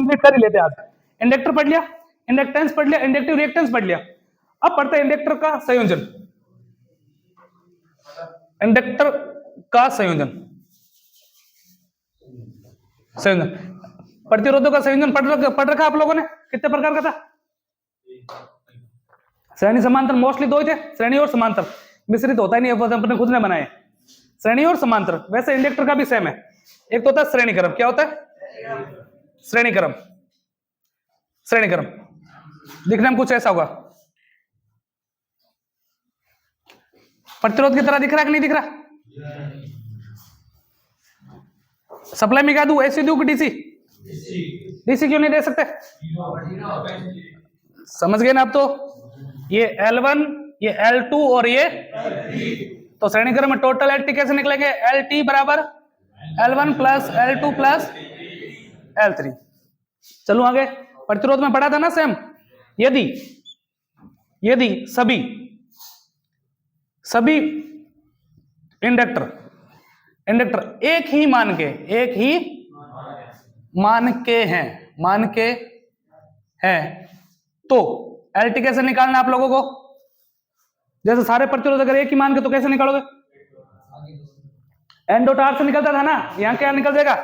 Complete कर ही लेते आज। इंडक्टर पढ़ लिया, इंडक्टेंस पढ़ लिया, इंडक्टिव रिएक्टेंस पढ़ लिया। अब पढ़ते हैं इंडक्टर का संयोजन। इंडक्टर का संयोजन, संयोजन प्रतिरोधों का संयोजन पढ़ रखा आप लोगों ने? कितने प्रकार का था? श्रेणी समांतर मोस्टली दो ही थे, श्रेणी और समांतर। मिश्रित होता ही नहीं, अपने खुद ने बनाए श्रेणी और समांतर। वैसे इंडक्टर का भी सेम है, एक तो होता है श्रेणी क्रम। क्या होता है? श्रेणी क्रम। श्रेणी क्रम दिखने में कुछ ऐसा होगा, प्रतिरोध की तरह दिख रहा है कि नहीं दिख रहा? सप्लाई में क्या दूं, एसी दूं कि डीसी? डीसी क्यों नहीं दे सकते? समझ गए ना आप? तो ये L1, ये L2 और ये तो श्रेणी क्रम में टोटल LT कैसे निकलेंगे? LT बराबर L1 plus L2 plus L3। चलो आगे, प्रतिरोध में पढ़ा था ना सेम। यदि सभी इंडक्टर एक ही मान के हैं तो LT कैसे निकालना आप लोगों को? जैसे सारे प्रतिरोध अगर एक ही मान के तो कैसे निकालोगे? N डॉट R से निकलता था ना, यहां क्या निकल जाएगा?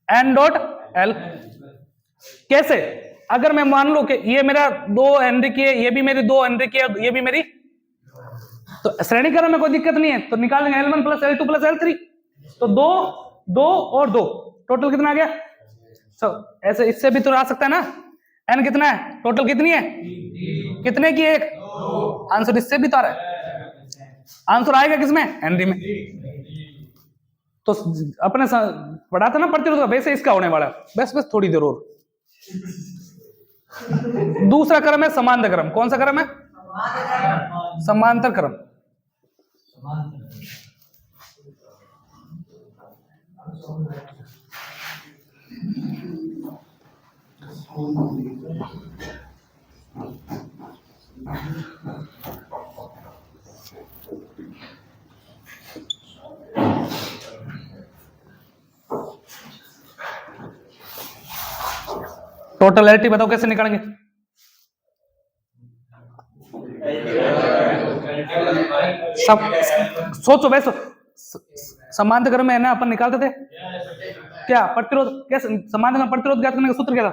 N dot L। कैसे? अगर मैं मान लूं कि ये मेरा 2 हेनरी की है, ये भी मेरी 2 हेनरी की है, ये भी मेरी, तो श्रेणी क्रम में कोई दिक्कत नहीं है, तो निकालेंगे L1 plus L2 plus L3। तो 2 और 2 टोटल कितना आ गया? ऐसे इससे भी तो आ सकता है ना। N कितना है? टोटल कितनी है? कितने की? एक। आंसर इससे भी तो आ रहा है। आंसर आएगा किसमें? हेनरी में। तो अपने पढ़ा था ना प्रतिरोध का, वैसे इसका होने वाला है। बस थोड़ी देर और। दूसरा क्रम है समांतर क्रम। कौन सा क्रम है? समांतर क्रम। टोटल LT बताओ कैसे निकालेंगे? सब सोचो, वैसे समांतर क्रम में है ना, अपन निकालते थे क्या प्रतिरोध? कैसे समांतर में प्रतिरोध ज्ञात करने का सूत्र क्या था?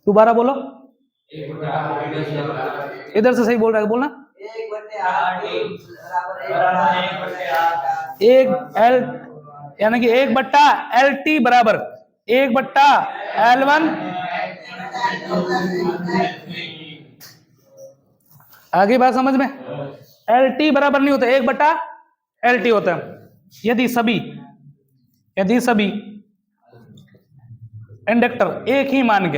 दोबारा बोलो, इधर से सही बोल रहा है, बोलना। 1L यानी कि 1/LT बराबर 1/L1। आगे बात समझ में? LT बराबर नहीं होता, 1/LT होता है। यदि सभी इंडक्टर एक ही मान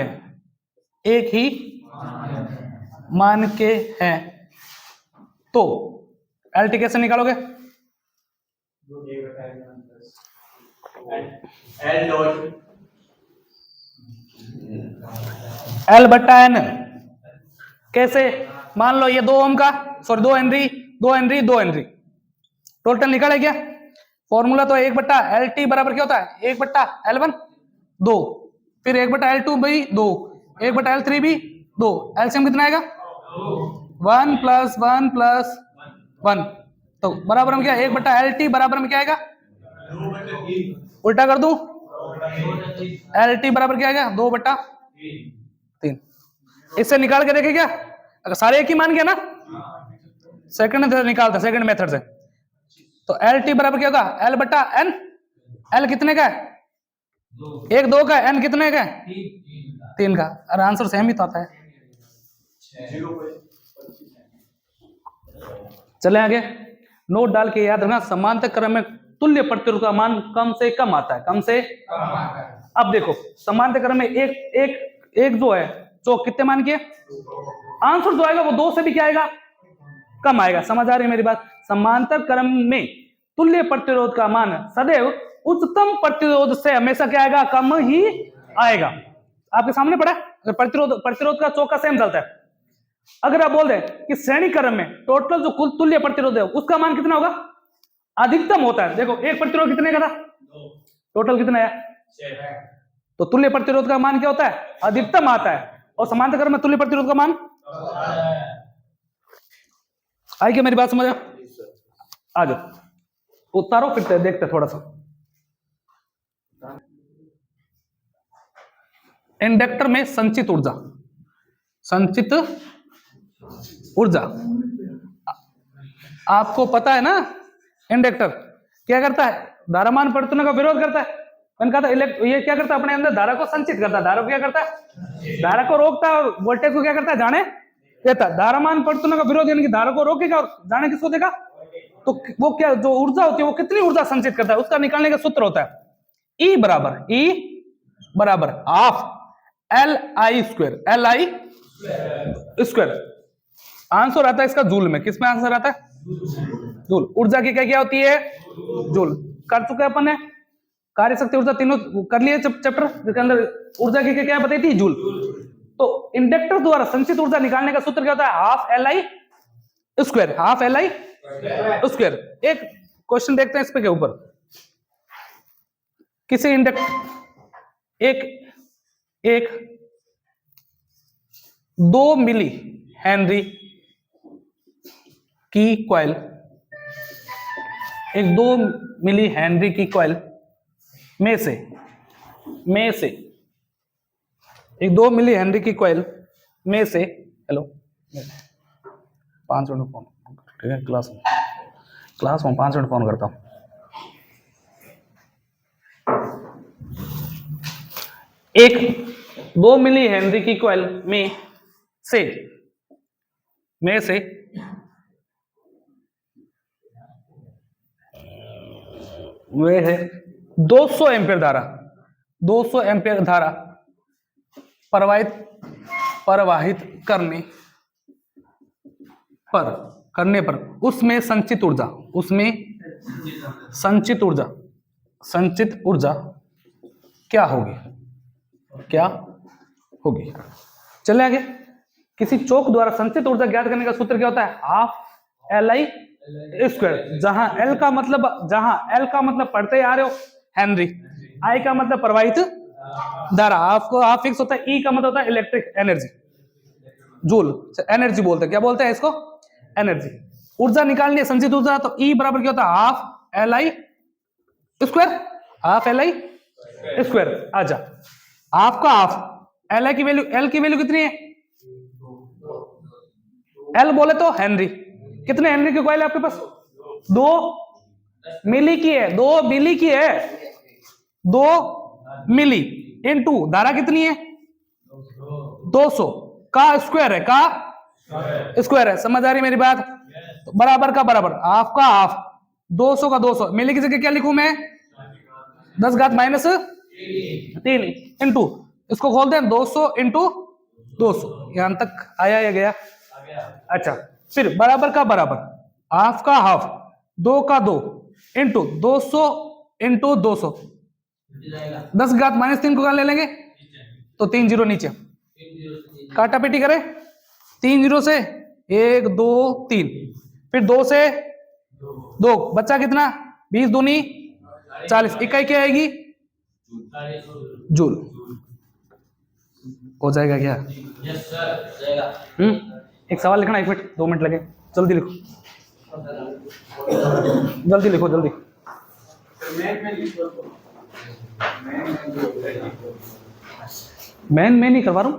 के हैं तो LT कैसे निकालोगे? L/N। कैसे? मान लो ये 2 ओम का, सॉरी 2 हेनरी टोटल निकाले क्या? फॉर्मूला तो 1/LT बराबर क्या होता है? 1/L1 2, फिर 1/L2 भी 2, 1/L3 भी 2। एलसीएम कितना आएगा? 1 प्लस 1 प्लस 1। तो बराबर में क्या? 1/LT बराबर में क्या आएगा? उल्टा कर दूं, LT बराबर क्या आएगा? 2/3। इससे निकाल के देखे क्या? अगर सारे एक ही मान गया ना, सेकंड निकालते सेकंड मेथड से, तो LT बराबर क्या होगा? L/N। L कितने का है? 1 2 का। N कितने का है? 3 का। अरे आंसर सेम ही तो आता है। चले आगे, नोट डाल के याद रखना, समांतर क्रम में तुल्य प्रतिरोध का मान कम से कम आता है, कम से कम। अब देखो समांतर क्रम में एक जो है, जो कितने मान के आंसर जो आएगा वो 2 से भी क्या आएगा? कम आएगा। समझ आ रही है मेरी बात? समांतर क्रम में तुल्य प्रतिरोध का मान सदैव उच्चतम प्रतिरोध से हमेशा क्या आएगा? कम ही आएगा। आपके सामने पड़ा है, अगर प्रतिरोध का चौका सेम चलता है, अगर आप बोल दें कि श्रेणी क्रम में टोटल जो कुल तुल्य प्रतिरोध है उसका मान कितना होगा? अधिकतम होता है। देखो एक प्रतिरोध कितने का था, टोटल कितना है, तो तुल्य प्रतिरोध का मान क्या होता है, अधिकतम आता है, और समांतर में तुल्य प्रतिरोध का मान आई क्या, मेरी बात समझ आ जाओ उतारो, फिर देखते थोड़ा सा। इंडक्टर में संचित ऊर्जा, संचित ऊर्जा आपको पता है ना, इंडक्टर क्या करता है, धारामान परिवर्तनों का विरोध करता है। मैंने कहा था ये क्या करता है, अपने अंदर धारा को संचित करता है, धारा को क्या करता है, धारा को रोकता है, और वोल्टेज को क्या करता है, जाने देता है। धारामान परिवर्तनों का विरोध यानी कि धारा को रोकेगा और जाने किसको देगा, तो वो क्या जो ऊर्जा होती है वो कितनी ऊर्जा संचित करता है, उसका निकालने का सूत्र होता है E बराबर half LI square, LI square. Answer आता है इसका जूल में, किसमें आंसर आता है, जूल। ऊर्जा की क्या होती है, जूल। कर चुके अपन ने कार्य शक्ति ऊर्जा तीनों कर लिए चैप्टर, जिसके अंदर ऊर्जा की क्या बताई थी, जूल। तो इंडक्टर द्वारा संचित ऊर्जा निकालने का सूत्र क्या होता है, half LI square, half LI square. एक क्वेश्चन देखते हैं इस पे के ऊपर, किसी इंडक्टर एक 2 मिली हेनरी की कॉइल, एक 2 मिली हेनरी की कॉइल में से एक 2 मिली हेनरी की कॉइल में से, हेलो 5 मिनट फोन, ठीक है, क्लास में 5 मिनट फोन करता हूं। एक 2 मिली हेनरी की कॉइल में से वे है 200 एम्पीयर धारा प्रवाहित करने पर उसमें संचित ऊर्जा क्या होगी। चले आगे। किसी चौक द्वारा संचित ऊर्जा ज्ञात करने का सूत्र क्या होता है, हाफ LI स्क्वायर। जहां L का मतलब पढ़ते आ रहे हो हेनरी, I का मतलब प्रवाहित धारा, आपको हाफ फिक्स होता है, E का मतलब होता है इलेक्ट्रिक एनर्जी, जूल एनर्जी बोलते हैं, क्या बोलते हैं इसको, एनर्जी। ऊर्जा निकालनी है संचित ऊर्जा, तो E बराबर क्या होता है, half LI square, half LI square. अच्छा, हाफ का हाफ, L की वैल्यू कितनी है, L बोले तो हेनरी, कितने हेनरी की कॉइल है आपके पास, 2 मिली की है, 2 मिली की है, 2 मिली इनटू धारा कितनी है, 200 का स्क्वायर है, समझ आ रही मेरी बात। तो बराबर का बराबर, हाफ का हाफ, 200 का 200, मिली की जगह क्या लिखूं मैं, 10 घात -3 इंटू, इसको खोल दें 200 इंटू 200, यहां तक आया या गया। अच्छा, फिर बराबर का बराबर, हाफ का हाफ, 2 का 2 इंटू 200 इंटू 200, 10 घात -3 को ले लेंगे तो 3 जीरो नीचे, काटा पेटी करें, 3 जीरो से 1 2 3, फिर 2 से 2 बच्चा कितना, 20 दूनी 40, इकाई क्या आएगी, जूल। हो जाएगा क्या, यस सर जाएगा। एक सवाल लिखना, 1 मिनट 2 मिनट लगे, जल्दी लिखो, जल्दी। मैं नहीं करवा रहा हूँ,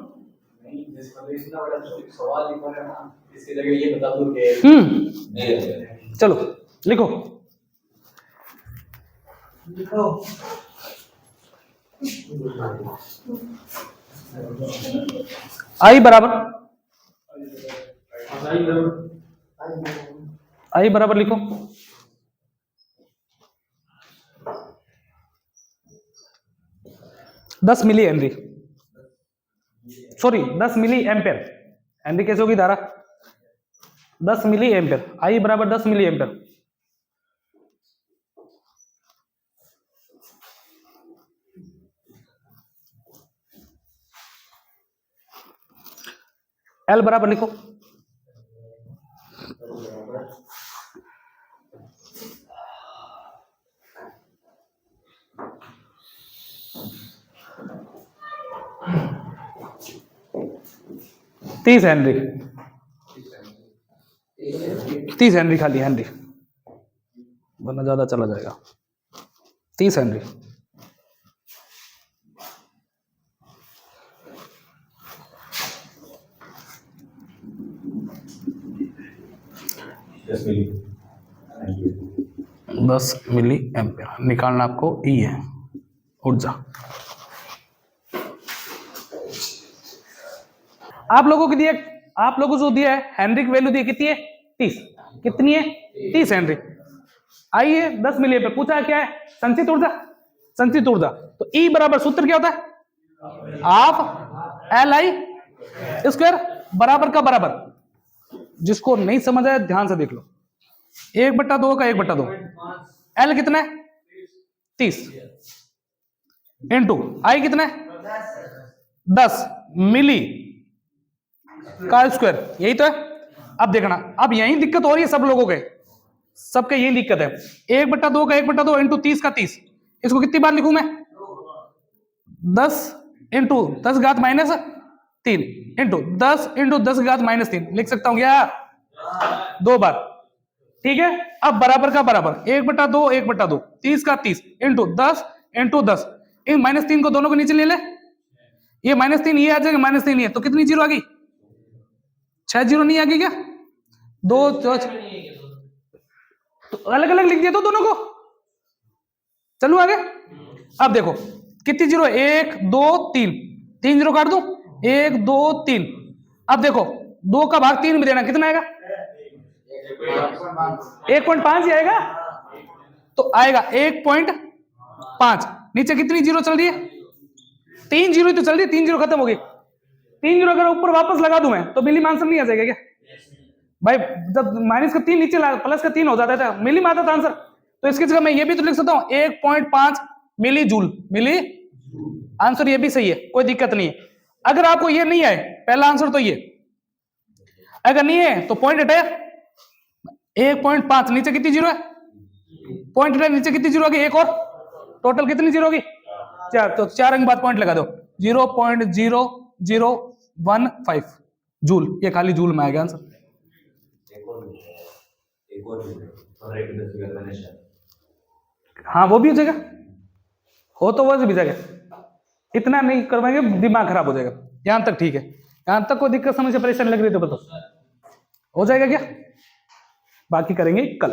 चलो लिखो। आई बराबर लिखो, दस milli henry, sorry 10 milli ampere, henry कैसे होगी धारा, 10 मिली एम्पेयर, आई बराबर 10 मिली एम्पेयर। L बराबर लिखो, 30 हेनरी, 30 हेनरी खाली हेनरी, वरना ज्यादा चला जाएगा। 30 हेनरी। दस मिली एम्पियर निकालना आपको। ई है ऊर्जा। आप लोगों को दिया, आप लोगों को जो दिया है हेनरी की वैल्यू दी कितनी है? 30। कितनी है? 30 हेनरी। आइए 10 मिली एम्पियर पूछा क्या है? संचित ऊर्जा। संचित ऊर्जा तो ई बराबर सूत्र क्या होता है? हाफ एल आई स्क्वायर बराबर का बराबर। जिसको नहीं समझ आया ध्यान से देख लो। 1/2 का 1/2। एल कितना है? 30 इंटू आई कितना है? 10 मिली का स्क्वायर। यही तो है। अब देखना, अब यही दिक्कत हो रही है सब लोगों के, सबके यही दिक्कत है। 1/2 का 1/2 इंटू 30 का 30। इसको कितनी बार लिखूं मैं? 10 इंटू 10⁻³ इंटू 10 इंटू 10⁻³ लिख सकता हूं क्या? 2 बार। ठीक है। अब बराबर का बराबर 1/2 1/2 30 का 30 इंटू 10 इंटू 10। इन -3 को दोनों को नीचे ले ले। ये -3 ये आ जाएगा, -3 ये तो कितनी जीरो आ गई? 6 जीरो नहीं आ गई क्या? 2 तो अलग अलग लिख दिया तो दोनों को। चलो आगे। अब देखो कितनी जीरो? 1 2 3 3 जीरो काट दूं। 1 2 3। अब देखो 2 का भाग 3 में देना कितना आएगा? 1.5 ही आएगा। तो आएगा 1.5। नीचे कितनी जीरो चल रही है? 3 जीरो तो चल रही है। 3 जीरो खत्म हो गई। 3 जीरो अगर ऊपर वापस लगा दूं मैं तो मिली आंसर नहीं आ जाएगा क्या भाई? जब माइनस का 3 नीचे प्लस का 3 हो जाता है मिली में आता था आंसर। तो इसकी जगह मैं ये भी तो लिख सकता हूं 1.5 मिली जूल। मिली आंसर ये भी सही है, कोई दिक्कत नहीं है। अगर आपको ये नहीं आए, पहला आंसर तो ये, अगर नहीं है तो पॉइंट हटाया 1.5। नीचे कितनी जीरो है? पॉइंट हटाया। नीचे कितनी जीरो होगी? एक और। टोटल कितनी जीरो होगी? 4। तो 4 अंक बाद पॉइंट लगा दो। 0.0015 जूल। ये खाली जूल में आएगा आंसर। हाँ वो भी हो जाएगा, हो तो वो भी जाएगा। इतना नहीं करवाएंगे दिमाग खराब हो जाएगा। यहां तक ठीक है। यहां तक कोई दिक्कत समस्या परेशानी लग रही तो बताओ, हो जाएगा क्या? बाकी करेंगे कल।